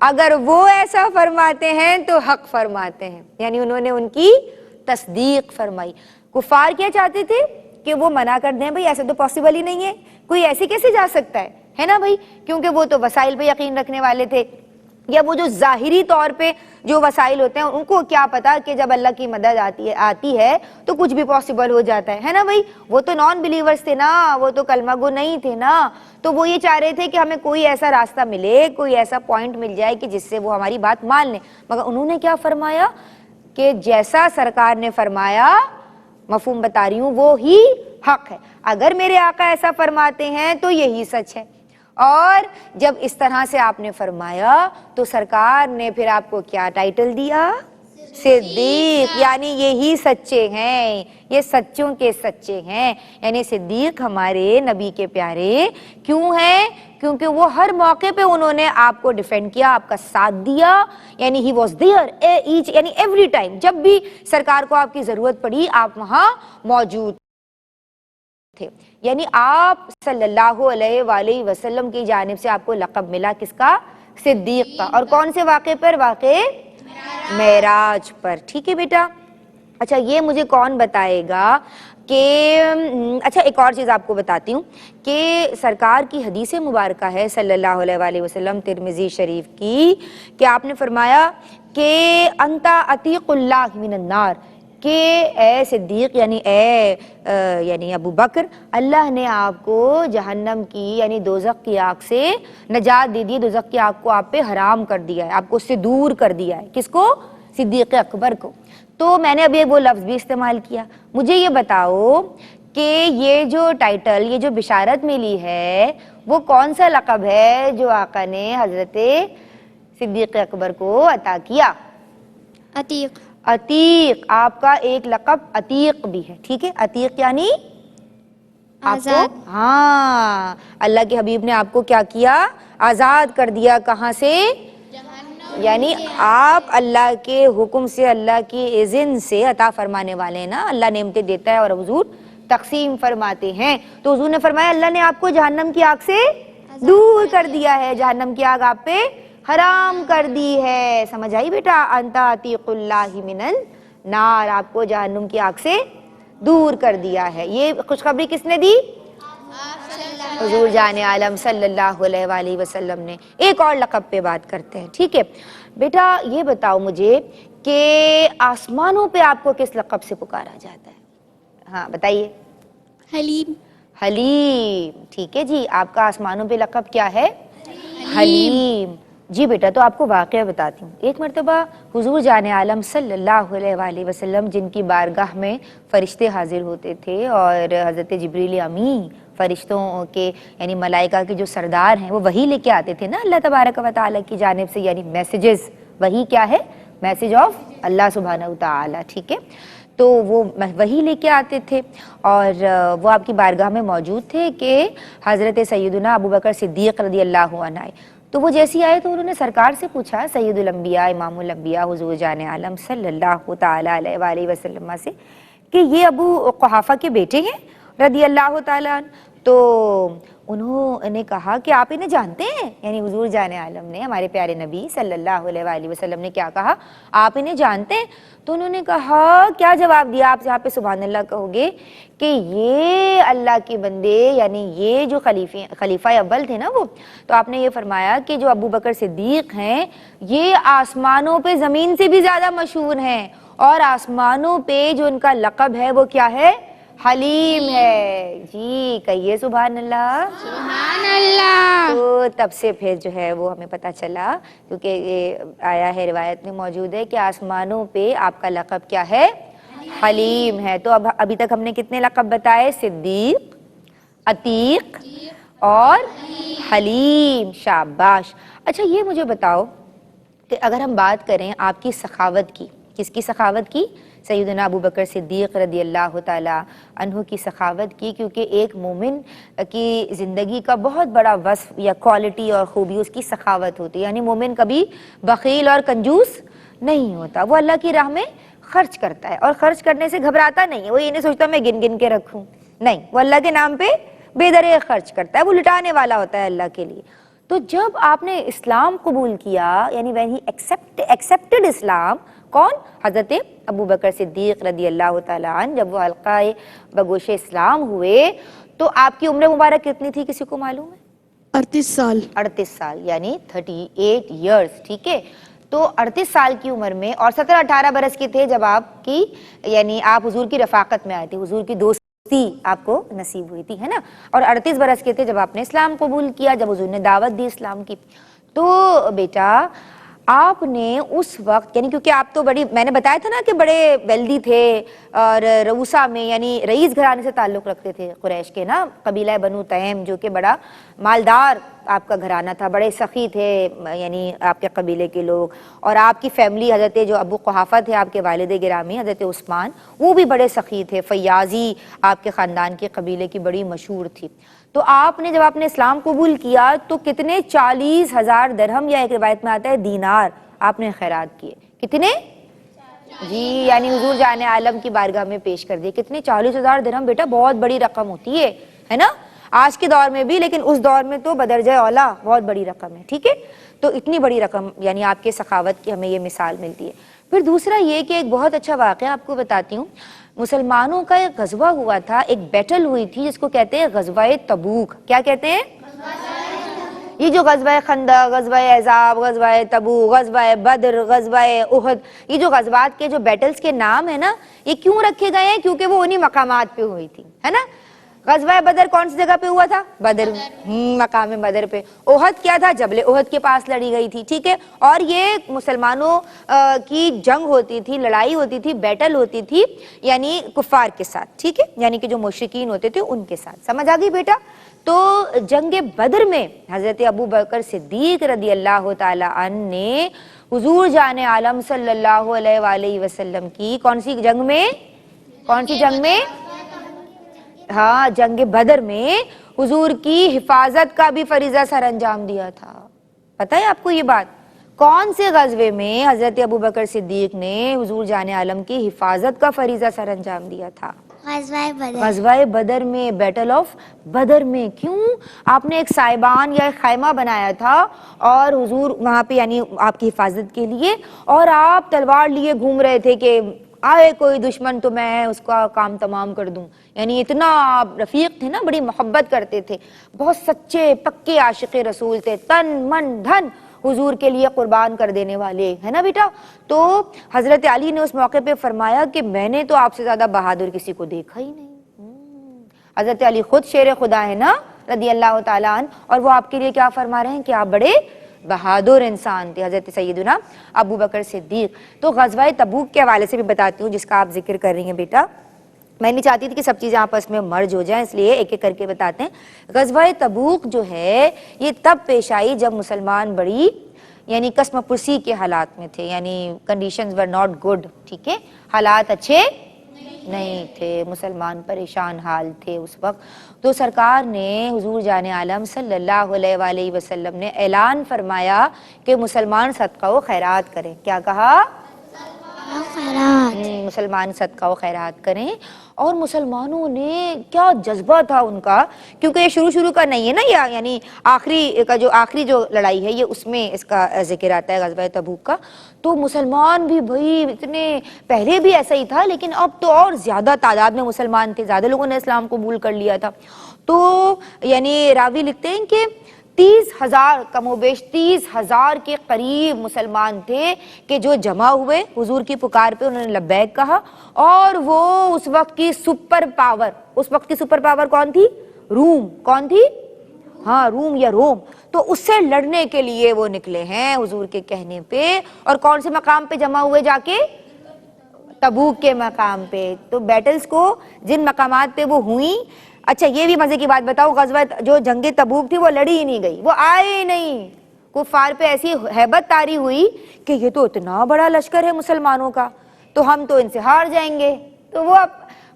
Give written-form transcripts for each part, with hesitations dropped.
اگر وہ ایسا فرماتے ہیں تو حق فرماتے ہیں، یعنی انہوں نے ان کی تصدیق فرمائی۔ کفار کیا چاہتے تھے کہ وہ منع کر دیں بھئی ایسا تو پاسبل ہی نہیں ہے، کوئی ایسے کیسے جا سکتا ہے نا بھئی، کیونکہ وہ تو وسائل پہ یقین رکھنے والے تھے، یا وہ جو ظاہری طور پہ جو وسائل ہوتے ہیں ان کو کیا پتا کہ جب اللہ کی مدد آتی ہے تو کچھ بھی پاسبل ہو جاتا ہے نا بھئی۔ وہ تو نان بلیورز تھے نا، وہ تو کلمہ گو نہیں تھے نا، تو وہ یہ چاہ رہے تھے کہ ہمیں کوئی ایسا راستہ ملے، کوئی ایسا پوائنٹ مل جائے کہ جس سے وہ ہماری بات مان لیں، مگر انہوں نے کیا فرمایا کہ جیسا سرکار نے فرمایا، مفہوم بتا رہی ہوں، وہ ہی حق ہے، اگر میرے آقا ایسا فرماتے ہیں تو یہی سچ ہے۔ اور جب اس طرح سے آپ نے فرمایا تو سرکار نے پھر آپ کو کیا ٹائٹل دیا؟ صدیق، یعنی یہی سچے ہیں، یہ سچوں کے سچے ہیں، یعنی صدیق ہمارے نبی کے پیارے کیوں ہیں؟ کیونکہ وہ ہر موقع پہ انہوں نے آپ کو ڈیفینڈ کیا، آپ کا ساتھ دیا، یعنی ہی واز دیئر ایچ یعنی ایوری ٹائم، جب بھی سرکار کو آپ کی ضرورت پڑی آپ وہاں موجود تھے۔ یعنی آپ صلی اللہ علیہ وآلہ وسلم کی جانب سے آپ کو لقب ملا کس کا؟ صدیق کا۔ اور کون سے واقعے پر؟ واقعے معراج پر، ٹھیک ہے بیٹا؟ اچھا یہ مجھے کون بتائے گا کہ اچھا ایک اور چیز آپ کو بتاتی ہوں کہ سرکار کی حدیث مبارکہ ہے صلی اللہ علیہ وآلہ وسلم ترمذی شریف کی کہ آپ نے فرمایا کہ انتا عتیق اللہ من النار، کہ اے صدیق یعنی ابو بکر، اللہ نے آپ کو جہنم کی یعنی دوزخ کی آگ سے نجات دے دی، دوزخ کی آگ کو آپ پہ حرام کر دیا ہے، آپ کو اس سے دور کر دیا ہے۔ کس کو؟ صدیق اکبر کو۔ تو میں نے ابھی وہ لفظ بھی استعمال کیا، مجھے یہ بتاؤ کہ یہ جو ٹائٹل، یہ جو بشارت ملی ہے وہ کون سا لقب ہے جو آقا نے حضرت صدیق اکبر کو عطا کیا؟ عتیق۔ عتیق، آپ کا ایک لقب عتیق بھی ہے، ٹھیک ہے؟ عتیق یعنی آپ کو، آزاد۔ ہاں، اللہ کے حبیب نے آپ کو کیا کیا؟ آزاد کر دیا، کہاں سے؟ یعنی آپ اللہ کے حکم سے، اللہ کی اذن سے عطا فرمانے والے ہیں نا، اللہ نعمتیں دیتا ہے اور حضور تقسیم فرماتے ہیں، تو حضور نے فرمایا اللہ نے آپ کو جہنم کی آگ سے دور کر دیا ہے، جہنم کی آگ آپ پہ حرام کر دی ہے۔ سمجھ آئی بیٹا؟ انتا عتیق اللہ من النار، آپ کو جہنم کی آگ سے دور کر دیا ہے۔ یہ خوشخبری کس نے دی؟ حضور جان عالم صلی اللہ علیہ وآلہ وسلم نے۔ ایک اور لقب پہ بات کرتے ہیں، ٹھیک ہے بیٹا؟ یہ بتاؤ مجھے کہ آسمانوں پہ آپ کو کس لقب سے پکارا جاتا ہے؟ ہاں بتائیے۔ حلیم۔ حلیم، ٹھیک ہے جی، آپ کا آسمانوں پہ لقب کیا ہے؟ حلیم۔ جی بیٹا، تو آپ کو واقعہ بتاتی ہوں۔ ایک مرتبہ حضور جان عالم صلی اللہ علیہ وآلہ وسلم جن کی بارگاہ میں فرشتے حاضر ہوتے تھے اور حضرت جبریل امین فرشتوں کے یعنی ملائکہ کے جو سردار ہیں وہ وحی لے کے آتے تھے نا اللہ تبارک و تعالیٰ کی جانب سے، یعنی میسیجز، وحی کیا ہے؟ میسیج آف اللہ سبحانہ و تعالیٰ، ٹھیک ہے؟ تو وہ وحی لے کے آتے تھے اور وہ آپ کی بارگاہ میں موجود تھے کہ حضرت سیدنا ابو بکر صدیق رضی اللہ عنہ آئے، تو وہ جیسی آئے تو انہوں نے سرکار سے پوچھا، سید الانبیاء امام الانبیاء حضور جان عالم صلی اللہ تعالیٰ علیہ وآلہ وسلم سے کہ یہ ابو قحافہ کے بیٹے ہیں رضی اللہ تعالیٰ عنہ؟ تو انہوں نے کہا کہ آپ انہیں جانتے ہیں، یعنی حضور جان عالم نے، ہمارے پیارے نبی صلی اللہ علیہ وآلہ وسلم نے کیا کہا؟ آپ انہیں جانتے ہیں؟ تو انہوں نے کہا، کیا جواب دیا آپ یہاں پہ سبحان اللہ کہو گے کہ یہ اللہ کے بندے یعنی یہ جو خلیفہ اول تھے نا وہ، تو آپ نے یہ فرمایا کہ جو ابو بکر صدیق ہیں یہ آسمانوں پہ زمین سے بھی زیادہ مشہور ہیں، اور آسمانوں پہ جو ان کا لقب ہے وہ کیا ہے؟ حلیم ہے۔ جی کہیے سبحان اللہ۔ سبحان اللہ۔ تو تب سے پھر جو ہے وہ ہمیں پتہ چلا، کیونکہ یہ آیا ہے روایت میں موجود ہے کہ آسمانوں پہ آپ کا لقب کیا ہے؟ حلیم ہے۔ تو ابھی تک ہم نے کتنے لقب بتائے؟ صدیق، عتیق اور حلیم، شاباش۔ اچھا یہ مجھے بتاؤ کہ اگر ہم بات کریں آپ کی سخاوت کی، کس کی سخاوت کی؟ سیدنا ابو بکر صدیق رضی اللہ تعالیٰ عنہ کی سخاوت کی، کیونکہ ایک مومن کی زندگی کا بہت بڑا وصف یا کوالٹی اور خوبی اس کی سخاوت ہوتی ہے، یعنی مومن کبھی بخیل اور کنجوس نہیں ہوتا، وہ اللہ کی راہ میں خرچ کرتا ہے اور خرچ کرنے سے گھبراتا نہیں ہے، وہ یہ نہیں سوچتا میں گن گن کے رکھوں، نہیں، وہ اللہ کے نام پہ بے درے خرچ کرتا ہے، وہ لٹانے والا ہوتا ہے اللہ کے لیے۔ تو جب آپ نے اسلام قبول کیا یعنی when he accepted اسلام، کون؟ حضرت ابو بکر صدیق رضی اللہ تعالیٰ عنہ، جب وہ حلقہ بگوش اسلام ہوئے تو آپ کی عمر مبارک کتنی تھی، کسی کو معلوم ہے؟ 38 سال 38 سال یعنی 38 ایئرس، ٹھیک ہے. تو 38 سال کی عمر میں، اور 17-18 برس کے تھے جب آپ کی یعنی آپ حضور کی رفاقت میں آئے تھے، حضور کی دوستی آپ کو نصیب ہوئی تھی، ہے نا. اور 38 برس کے تھے جب آپ نے اسلام قبول کیا، جب حضور نے دعوت دی اسلام کی. تو بیٹا آپ نے اس وقت یعنی کیونکہ آپ تو بڑی، میں نے بتایا تھا نا کہ بڑے ویلدی تھے اور روسا میں یعنی رئیس گھرانے سے تعلق رکھتے تھے قریش کے نا، قبیلہ بنو تیم جو کہ بڑا مالدار آپ کا گھرانہ تھا، بڑے سخی تھے یعنی آپ کے قبیلے کے لوگ. اور آپ کی فیملی حضرت جو ابو قحافہ تھے آپ کے والد گرامی حضرت عثمان، وہ بھی بڑے سخی تھے. فیاضی آپ کے خاندان کے قبیلے کی بڑی مشہور تھی. تو آپ نے جب آپ نے اسلام قبول کیا تو کتنے 40,000 درہم یا ایک روایت میں آتا ہے دینار آپ نے خیرات کیے. کتنے؟ جی یعنی حضور جان عالم کی بارگاہ میں پیش کر دیے. کتنے؟ 40,000 درہم. بیٹا بہت بڑی رقم ہوتی ہے نا آج کے دور میں بھی، لیکن اس دور میں تو بدرجہ اولا بہت بڑی رقم ہے. ٹھیک ہے، تو اتنی بڑی رقم یعنی آپ کے سخاوت کی ہمیں یہ مثال ملتی ہے. پھر دوسرا یہ کہ ایک بہت اچھا واقعہ آپ کو بتاتی ہوں. مسلمانوں کا ایک غزوہ ہوا تھا، ایک بیٹل ہوئی تھی جس کو کہتے ہیں غزوہ تبوک. کیا کہتے ہیں؟ یہ جو غزوہ خندق، غزوہ احزاب، غزوہ تبوک، غزوہ بدر، غزوہ احد، یہ جو غزوات کے جو بیٹلز کے نام ہیں نا، یہ کیوں رکھے گئے ہیں؟ کیونکہ وہ انہی مقامات پہ ہوئی تھی، ہے نا. غزوہ بدر کون سی جگہ پہ ہوا تھا؟ بدر، مقام بدر پہ. احد کیا تھا؟ جبل احد کے پاس لڑی گئی تھی. ٹھیک ہے، اور یہ مسلمانوں کی جنگ ہوتی تھی، لڑائی ہوتی تھی، بیٹل ہوتی تھی یعنی کفار کے ساتھ. ٹھیک ہے، یعنی کہ جو مشرکین ہوتے تھے ان کے ساتھ. سمجھ آ گئی بیٹا؟ تو جنگ بدر میں حضرت ابو بکر صدیق رضی اللہ تعالی عنہ نے حضور جان عالم صلی اللہ علیہ وآلہ وسلم کی کون سی جنگ میں؟ کون سی جنگ میں؟ ہاں، جنگ بدر میں حضور کی حفاظت کا بھی فریضہ سر انجام دیا تھا. پتہ ہے آپ کو یہ بات؟ کون سے غزوے میں حضرت ابو بکر صدیق نے حضور جان عالم کی حفاظت کا فریضہ سر انجام دیا تھا؟ غزوہ بدر. غزوہ بدر میں، بیٹل آف بدر میں. کیوں؟ آپ نے ایک سائبان یا ایک خیمہ بنایا تھا اور حضور وہاں پہ یعنی آپ کی حفاظت کے لیے، اور آپ تلوار لیے گھوم رہے تھے کہ آئے کوئی دشمن تو میں اس کا کام تمام کر دوں. یعنی اتنا آپ رفیق تھے نا، بڑی محبت کرتے تھے، بہت سچے پکے عاشق رسول تھے، تن من دھن حضور کے لیے قربان کر دینے والے، ہے نا بیٹا. تو حضرت علی نے اس موقع پہ فرمایا کہ میں نے تو آپ سے زیادہ بہادر کسی کو دیکھا ہی نہیں. حضرت علی خود شیر خدا ہے نا رضی اللہ تعالیٰ عنہ، اور وہ آپ کے لیے کیا فرما رہے ہیں کہ آپ بڑے بہادر انسان تھے، حضرت سیدنا ابو بکر صدیق. تو غزوہ تبوک کے حوالے سے بھی بتاتی ہوں جس کا آپ ذکر کر رہی ہیں بیٹا. میں نہیں چاہتی تھی کہ سب چیزیں آپس میں مرج ہو جائیں، اس لیے ایک ایک کر کے بتاتے ہیں. غزوہ تبوک جو ہے یہ تب پیش آئی جب مسلمان بڑی یعنی قسم پرسی کے حالات میں تھے، یعنی کنڈیشنز ور ناٹ گڈ. ٹھیک ہے، حالات اچھے نہیں تھے، مسلمان پریشان حال تھے اس وقت. تو سرکار نے حضور جان عالم صلی اللہ علیہ وآلہ وسلم نے اعلان فرمایا کہ مسلمان صدقہ و خیرات کریں. کیا کہا؟ مسلمان صدقہ و خیرات کریں. اور مسلمانوں نے کیا جذبہ تھا ان کا، کیونکہ یہ شروع کا نہیں ہے نا، یہ یعنی آخری جو لڑائی ہے یہ اس میں اس کا ذکر آتا ہے غزوہ تبوک کا. تو مسلمان بھی بھائی اتنے، پہلے بھی ایسا ہی تھا لیکن اب تو اور زیادہ تعداد میں مسلمان تھے، زیادہ لوگوں نے اسلام قبول کر لیا تھا. تو یعنی راوی لکھتے ہیں کہ 30,000 کم و بیش 30,000 کے قریب مسلمان تھے کہ جو جمع ہوئے حضور کی پکار پہ، انہوں نے لبیک کہا. اور وہ اس وقت کی سپر پاور کون تھی؟ روم. کون تھی؟ ہاں، روم یا روم. تو اس سے لڑنے کے لیے وہ نکلے ہیں حضور کے کہنے پہ. اور کون سے مقام پہ جمع ہوئے؟ جا کے تبوک کے مقام پہ. تو بیٹلز کو جن مقامات پہ وہ ہوئیں، اچھا یہ بھی مزے کی بات بتاؤ، غزوہ جو جنگ تبوک تھی وہ لڑی ہی نہیں گئی، وہ آئے ہی نہیں. کفار پہ ایسی ہیبت طاری ہوئی کہ یہ تو اتنا بڑا لشکر ہے مسلمانوں کا، تو ہم تو ان سے ہار جائیں گے. تو وہ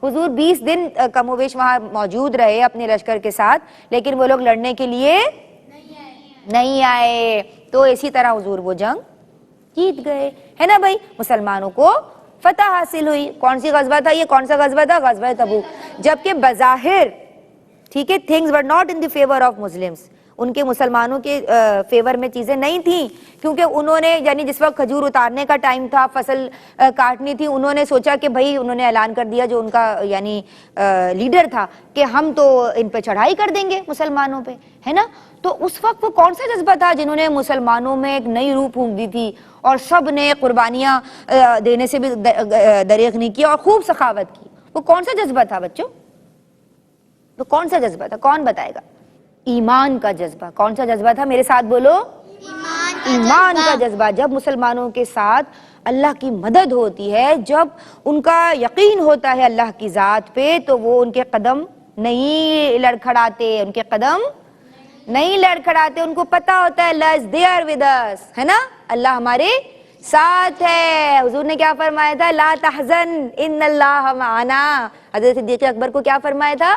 حضور 20 دن کم و بیش وہاں موجود رہے اپنے لشکر کے ساتھ، لیکن وہ لوگ لڑنے کے لیے نہیں آئے. تو اسی طرح حضور وہ جنگ جیت گئے، ہے نا بھائی. مسلمانوں کو فتح حاصل ہوئی. کون سی غزوہ تھا یہ؟ کون سا غزوہ تھا؟ غزوہ تبوک. جبکہ بظاہر ٹھیک ہے things were not in the favor of Muslims. ان کے مسلمانوں کے فیور میں چیزیں نہیں تھیں، کیونکہ انہوں نے یعنی جس وقت کھجور اتارنے کا ٹائم تھا، فصل کاٹنی تھی، انہوں نے سوچا کہ بھائی انہوں نے اعلان کر دیا جو ان کا یعنی لیڈر تھا کہ ہم تو ان پہ چڑھائی کر دیں گے مسلمانوں پہ، ہے نا. تو اس وقت وہ کون سا جذبہ تھا جنہوں نے مسلمانوں میں ایک نئی روح پھونک دی تھی اور سب نے قربانیاں دینے سے بھی دریغ نہیں کیا اور خوب سخاوت کی؟ وہ کون سا جذبہ تھا بچوں؟ وہ کون سا جذبہ تھا؟ کون بتائے گا؟ ایمان کا جذبہ. کون سا جذبہ تھا؟ میرے ساتھ بولو. ایمان کا جذبہ. جب مسلمانوں کے ساتھ اللہ کی مدد ہوتی ہے، جب ان کا یقین ہوتا ہے اللہ کی ذات پہ، تو وہ ان کے قدم نہیں لڑکھڑاتے، ان کے قدم نہیں لڑکھڑاتے. ان کو پتا ہوتا ہے اللہ is there with us، ہے نا، اللہ ہمارے ساتھ ہے. حضور نے کیا فرمایا تھا؟ لا تحزن ان اللہ معنا. حضرت صدیق اکبر کو کیا فرمایا تھا؟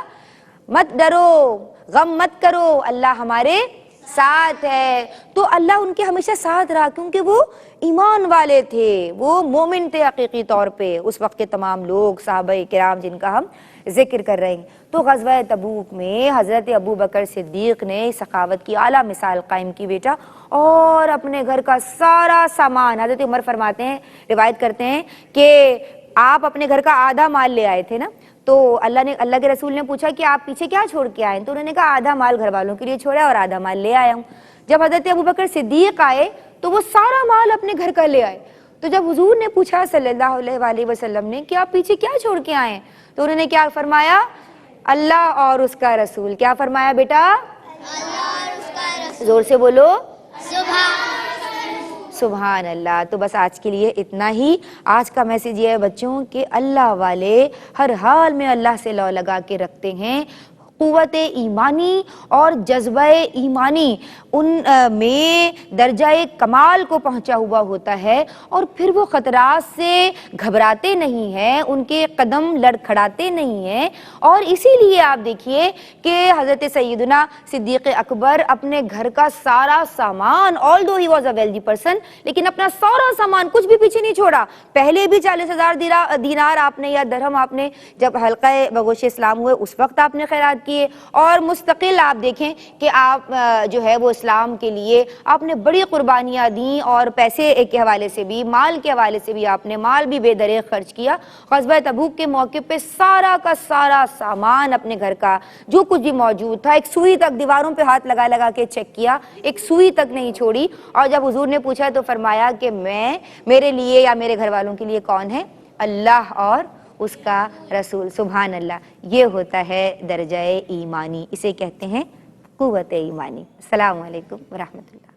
مت ڈرو، غم مت کرو، اللہ ہمارے ساتھ ہے. تو اللہ ان کے ہمیشہ ساتھ رہا کیونکہ وہ ایمان والے تھے، وہ مومن تھے حقیقی طور پہ. اس وقت کے تمام لوگ صحابہ کرام جن کا ہم ذکر کر رہے ہیں. تو غزوہ تبوک میں حضرت ابو بکر صدیق نے سخاوت کی اعلیٰ مثال قائم کی بیٹا، اور اپنے گھر کا سارا سامان، حضرت عمر فرماتے ہیں، روایت کرتے ہیں کہ آپ اپنے گھر کا آدھا مال لے آئے تھے نا. تو اللہ کے رسول نے پوچھا کہ آپ پیچھے کیا چھوڑ کے آئے؟ تو انہوں نے کہا آدھا مال گھر والوں کے لیے چھوڑا اور آدھا مال لے آیا ہوں. جب حضرت ابو بکر صدیق آئے تو وہ سارا مال اپنے گھر کا لے آئے. تو جب حضور نے پوچھا صلی اللہ علیہ وآلہ وسلم نے کہ آپ پیچھے کیا چھوڑ کے آئے، تو انہوں نے کیا فرمایا؟ اللہ اور اس کا رسول. کیا فرمایا بیٹا؟ اللہ اور اس کا رسول. زور سے بولو. سبحان اللہ. تو بس آج کے لیے اتنا ہی. آج کا میسج یہ ہے بچوں کہ اللہ والے ہر حال میں اللہ سے لو لگا کے رکھتے ہیں. قوت ایمانی اور جذبہ ایمانی ان میں درجہ کمال کو پہنچا ہوا ہوتا ہے، اور پھر وہ خطرات سے گھبراتے نہیں ہیں، ان کے قدم لڑکھڑاتے نہیں ہیں. اور اسی لیے آپ دیکھیے کہ حضرت سیدنا صدیق اکبر اپنے گھر کا سارا سامان، although he was a wealthy person، لیکن اپنا سارا سامان کچھ بھی پیچھے نہیں چھوڑا. پہلے بھی 40,000 دینار آپ نے یا درہم آپ نے جب حلقہ بگوش اسلام ہوئے اس وقت آپ نے خیرات کیے، اور مستقل آپ دیکھیں کہ آپ جو ہے وہ اسلام کے لیے آپ نے بڑی قربانیاں دیں، اور پیسے کے حوالے سے بھی، مال کے حوالے سے بھی آپ نے مال بھی بے دریغ خرچ کیا. غزوہ تبوک کے موقع پہ سارا کا سارا سامان اپنے گھر کا جو کچھ بھی موجود تھا، ایک سوئی تک دیواروں پہ ہاتھ لگا لگا کے چیک کیا، ایک سوئی تک نہیں چھوڑی. اور جب حضور نے پوچھا تو فرمایا کہ میرے لیے یا میرے گھر والوں کے لیے کون ہے؟ اللہ اور اس کا رسول. سبحان اللہ. یہ ہوتا ہے درجہ ایمانی، اسے کہتے ہیں قوت ایمانی. السلام علیکم ورحمۃ اللہ.